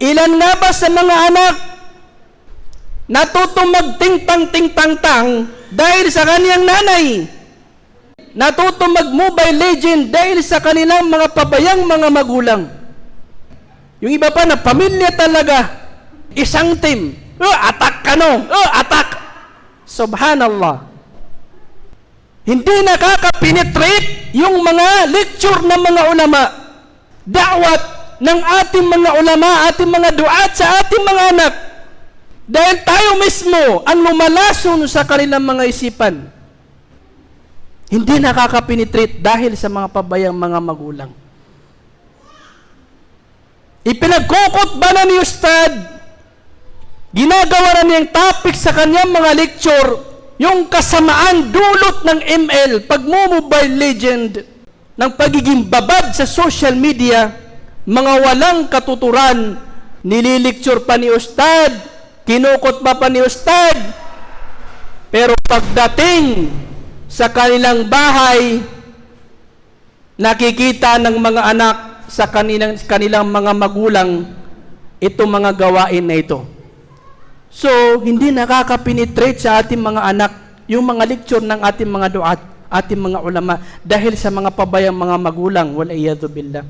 Ilan nga ba sa mga anak natutong magtingtang-tingtang-tang dahil sa kaniyang nanay? Natutong mag-Mobile Legend dahil sa kanilang mga pabayang mga magulang. Yung iba pa na pamilya talaga, isang team. Attack ka no? Attack! Subhanallah. Hindi nakaka-penetrate yung mga lecture ng mga ulama, da'wat ng ating mga ulama, ating mga duat sa ating mga anak. Dahil tayo mismo ang lumalason sa kanilang mga isipan. Hindi nakaka-penetrate dahil sa mga pabayang mga magulang. Ipinagkukot ba na ni Ustad? Ginagawa na niyang topic sa kanyang mga lecture, yung kasamaan dulot ng ML, pag-Mobile Legend, ng pagiging babad sa social media, mga walang katuturan, nililecture pa ni Ustad, kinukot pa ni Ustad, pero pagdating sa kanilang bahay, nakikita ng mga anak sa kanilang mga magulang itong mga gawain na ito. So, hindi nakaka-penetrate sa ating mga anak yung mga lecture ng ating mga duat, ating mga ulama, dahil sa mga pabayang mga magulang, wal iyadu billah.